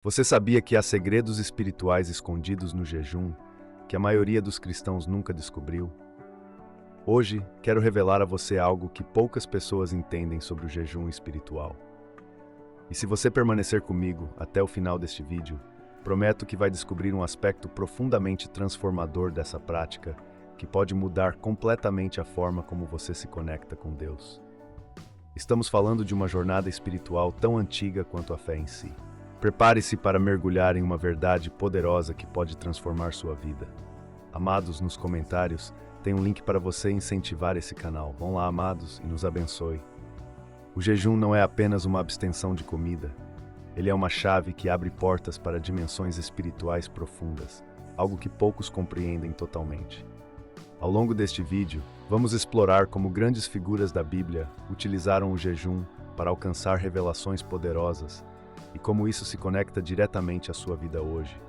Você sabia que há segredos espirituais escondidos no jejum que a maioria dos cristãos nunca descobriu? Hoje, quero revelar a você algo que poucas pessoas entendem sobre o jejum espiritual. E se você permanecer comigo até o final deste vídeo, prometo que vai descobrir um aspecto profundamente transformador dessa prática que pode mudar completamente a forma como você se conecta com Deus. Estamos falando de uma jornada espiritual tão antiga quanto a fé em si. Prepare-se para mergulhar em uma verdade poderosa que pode transformar sua vida. Amados, nos comentários, tem um link para você incentivar esse canal. Vão lá, amados, e nos abençoe. O jejum não é apenas uma abstenção de comida. Ele é uma chave que abre portas para dimensões espirituais profundas, algo que poucos compreendem totalmente. Ao longo deste vídeo, vamos explorar como grandes figuras da Bíblia utilizaram o jejum para alcançar revelações poderosas e como isso se conecta diretamente à sua vida hoje.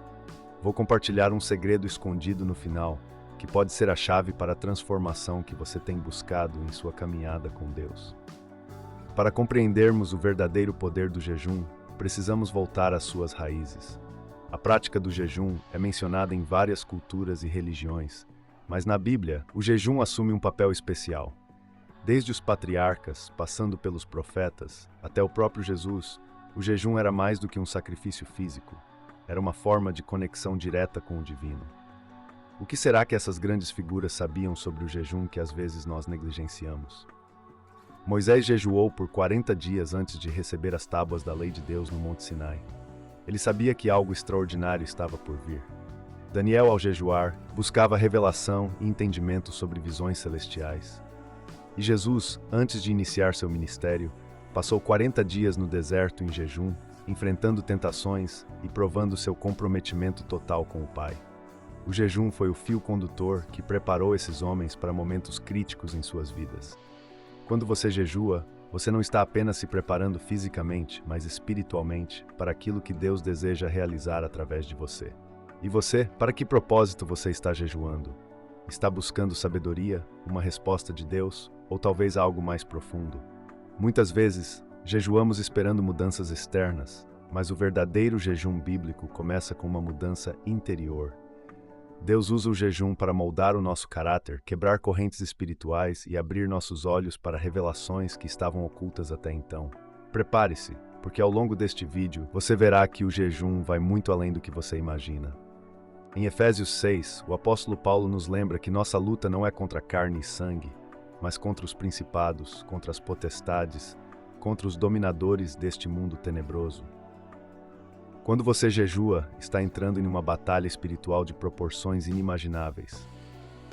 Vou compartilhar um segredo escondido no final, que pode ser a chave para a transformação que você tem buscado em sua caminhada com Deus. Para compreendermos o verdadeiro poder do jejum, precisamos voltar às suas raízes. A prática do jejum é mencionada em várias culturas e religiões, mas na Bíblia, o jejum assume um papel especial. Desde os patriarcas, passando pelos profetas, até o próprio Jesus, o jejum era mais do que um sacrifício físico, era uma forma de conexão direta com o divino. O que será que essas grandes figuras sabiam sobre o jejum que às vezes nós negligenciamos? Moisés jejuou por 40 dias antes de receber as tábuas da lei de Deus no Monte Sinai. Ele sabia que algo extraordinário estava por vir. Daniel, ao jejuar, buscava revelação e entendimento sobre visões celestiais. E Jesus, antes de iniciar seu ministério, passou 40 dias no deserto em jejum, enfrentando tentações e provando seu comprometimento total com o Pai. O jejum foi o fio condutor que preparou esses homens para momentos críticos em suas vidas. Quando você jejua, você não está apenas se preparando fisicamente, mas espiritualmente para aquilo que Deus deseja realizar através de você. E você, para que propósito você está jejuando? Está buscando sabedoria, uma resposta de Deus, ou talvez algo mais profundo? Muitas vezes, jejuamos esperando mudanças externas, mas o verdadeiro jejum bíblico começa com uma mudança interior. Deus usa o jejum para moldar o nosso caráter, quebrar correntes espirituais e abrir nossos olhos para revelações que estavam ocultas até então. Prepare-se, porque ao longo deste vídeo você verá que o jejum vai muito além do que você imagina. Em Efésios 6, o apóstolo Paulo nos lembra que nossa luta não é contra carne e sangue, mas contra os principados, contra as potestades, contra os dominadores deste mundo tenebroso. Quando você jejua, está entrando em uma batalha espiritual de proporções inimagináveis.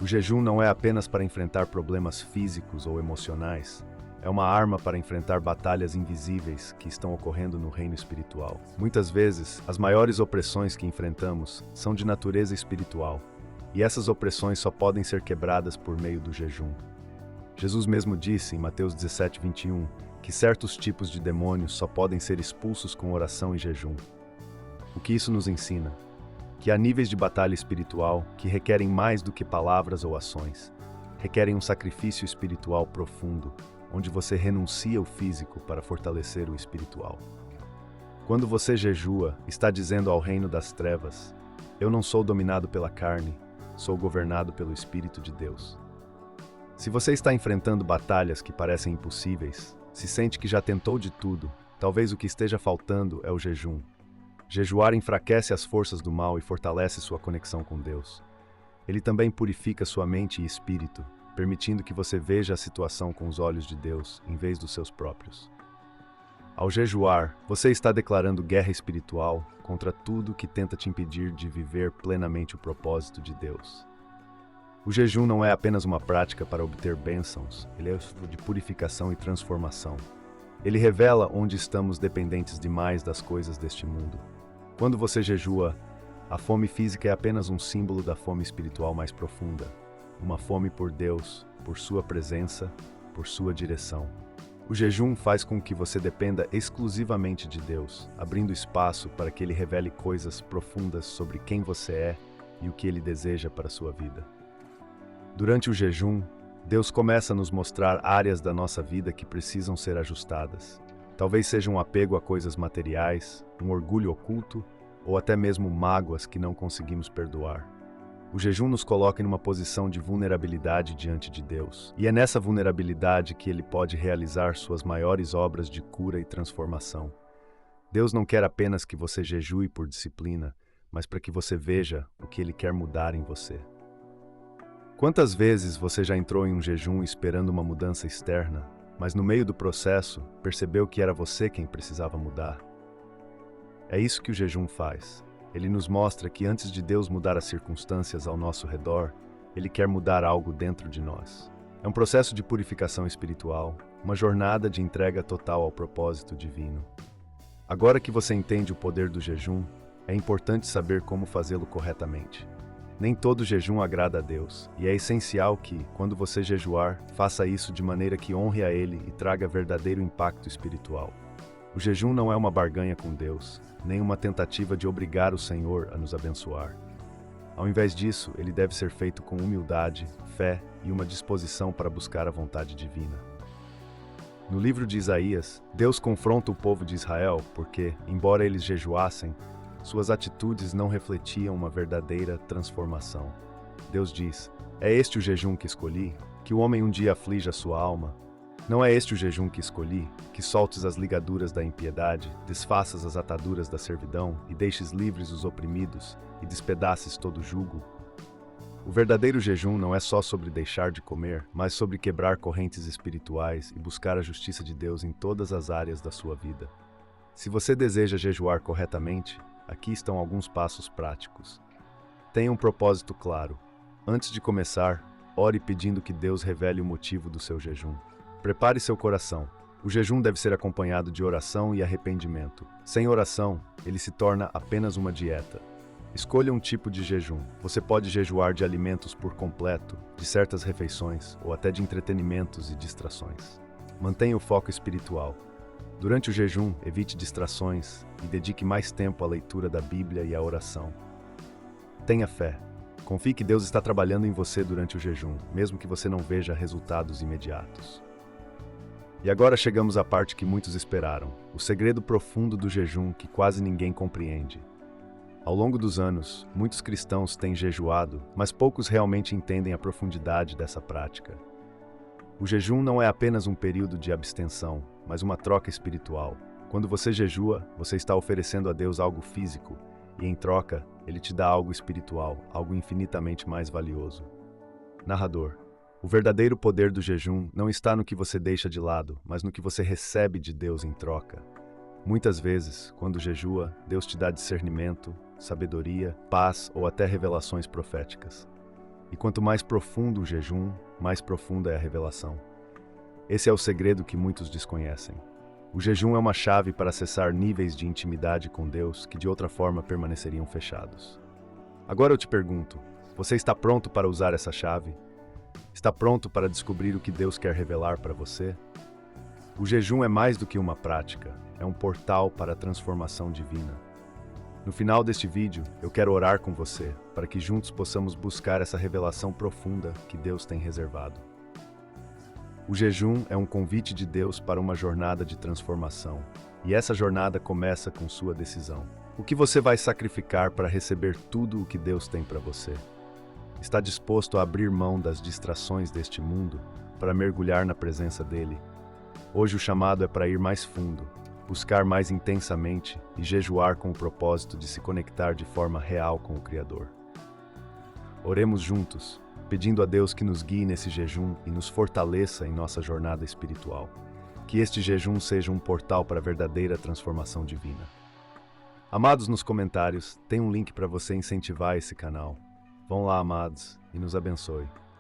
O jejum não é apenas para enfrentar problemas físicos ou emocionais, é uma arma para enfrentar batalhas invisíveis que estão ocorrendo no reino espiritual. Muitas vezes, as maiores opressões que enfrentamos são de natureza espiritual, e essas opressões só podem ser quebradas por meio do jejum. Jesus mesmo disse em Mateus 17:21 que certos tipos de demônios só podem ser expulsos com oração e jejum. O que isso nos ensina? Que há níveis de batalha espiritual que requerem mais do que palavras ou ações. Requerem um sacrifício espiritual profundo, onde você renuncia o físico para fortalecer o espiritual. Quando você jejua, está dizendo ao reino das trevas: eu não sou dominado pela carne, sou governado pelo Espírito de Deus. Se você está enfrentando batalhas que parecem impossíveis, se sente que já tentou de tudo, talvez o que esteja faltando é o jejum. Jejuar enfraquece as forças do mal e fortalece sua conexão com Deus. Ele também purifica sua mente e espírito, permitindo que você veja a situação com os olhos de Deus, em vez dos seus próprios. Ao jejuar, você está declarando guerra espiritual contra tudo que tenta te impedir de viver plenamente o propósito de Deus. O jejum não é apenas uma prática para obter bênçãos, ele é de purificação e transformação. Ele revela onde estamos dependentes demais das coisas deste mundo. Quando você jejua, a fome física é apenas um símbolo da fome espiritual mais profunda. Uma fome por Deus, por sua presença, por sua direção. O jejum faz com que você dependa exclusivamente de Deus, abrindo espaço para que Ele revele coisas profundas sobre quem você é e o que Ele deseja para a sua vida. Durante o jejum, Deus começa a nos mostrar áreas da nossa vida que precisam ser ajustadas. Talvez seja um apego a coisas materiais, um orgulho oculto ou até mesmo mágoas que não conseguimos perdoar. O jejum nos coloca em uma posição de vulnerabilidade diante de Deus, e é nessa vulnerabilidade que Ele pode realizar suas maiores obras de cura e transformação. Deus não quer apenas que você jejue por disciplina, mas para que você veja o que Ele quer mudar em você. Quantas vezes você já entrou em um jejum esperando uma mudança externa, mas no meio do processo percebeu que era você quem precisava mudar? É isso que o jejum faz. Ele nos mostra que antes de Deus mudar as circunstâncias ao nosso redor, Ele quer mudar algo dentro de nós. É um processo de purificação espiritual, uma jornada de entrega total ao propósito divino. Agora que você entende o poder do jejum, é importante saber como fazê-lo corretamente. Nem todo jejum agrada a Deus, e é essencial que, quando você jejuar, faça isso de maneira que honre a Ele e traga verdadeiro impacto espiritual. O jejum não é uma barganha com Deus, nem uma tentativa de obrigar o Senhor a nos abençoar. Ao invés disso, ele deve ser feito com humildade, fé e uma disposição para buscar a vontade divina. No livro de Isaías, Deus confronta o povo de Israel porque, embora eles jejuassem, suas atitudes não refletiam uma verdadeira transformação. Deus diz: "É este o jejum que escolhi, que o homem um dia aflige a sua alma? Não é este o jejum que escolhi, que soltes as ligaduras da impiedade, desfaças as ataduras da servidão e deixes livres os oprimidos e despedaces todo o jugo?" O verdadeiro jejum não é só sobre deixar de comer, mas sobre quebrar correntes espirituais e buscar a justiça de Deus em todas as áreas da sua vida. Se você deseja jejuar corretamente, aqui estão alguns passos práticos. Tenha um propósito claro. Antes de começar, ore pedindo que Deus revele o motivo do seu jejum. Prepare seu coração. O jejum deve ser acompanhado de oração e arrependimento. Sem oração, ele se torna apenas uma dieta. Escolha um tipo de jejum. Você pode jejuar de alimentos por completo, de certas refeições ou até de entretenimentos e distrações. Mantenha o foco espiritual. Durante o jejum, evite distrações e dedique mais tempo à leitura da Bíblia e à oração. Tenha fé. Confie que Deus está trabalhando em você durante o jejum, mesmo que você não veja resultados imediatos. E agora chegamos à parte que muitos esperaram, o segredo profundo do jejum que quase ninguém compreende. Ao longo dos anos, muitos cristãos têm jejuado, mas poucos realmente entendem a profundidade dessa prática. O jejum não é apenas um período de abstenção, mas uma troca espiritual. Quando você jejua, você está oferecendo a Deus algo físico, e em troca, Ele te dá algo espiritual, algo infinitamente mais valioso. Narrador: o verdadeiro poder do jejum não está no que você deixa de lado, mas no que você recebe de Deus em troca. Muitas vezes, quando jejua, Deus te dá discernimento, sabedoria, paz ou até revelações proféticas. E quanto mais profundo o jejum, mais profunda é a revelação. Esse é o segredo que muitos desconhecem. O jejum é uma chave para acessar níveis de intimidade com Deus que de outra forma permaneceriam fechados. Agora eu te pergunto, você está pronto para usar essa chave? Está pronto para descobrir o que Deus quer revelar para você? O jejum é mais do que uma prática, é um portal para a transformação divina. No final deste vídeo, eu quero orar com você, para que juntos possamos buscar essa revelação profunda que Deus tem reservado. O jejum é um convite de Deus para uma jornada de transformação, e essa jornada começa com sua decisão. O que você vai sacrificar para receber tudo o que Deus tem para você? Está disposto a abrir mão das distrações deste mundo para mergulhar na presença dele? Hoje o chamado é para ir mais fundo, buscar mais intensamente e jejuar com o propósito de se conectar de forma real com o Criador. Oremos juntos, pedindo a Deus que nos guie nesse jejum e nos fortaleça em nossa jornada espiritual. Que este jejum seja um portal para a verdadeira transformação divina. Amados, nos comentários, tem um link para você incentivar esse canal. Vão lá, amados, e nos abençoe.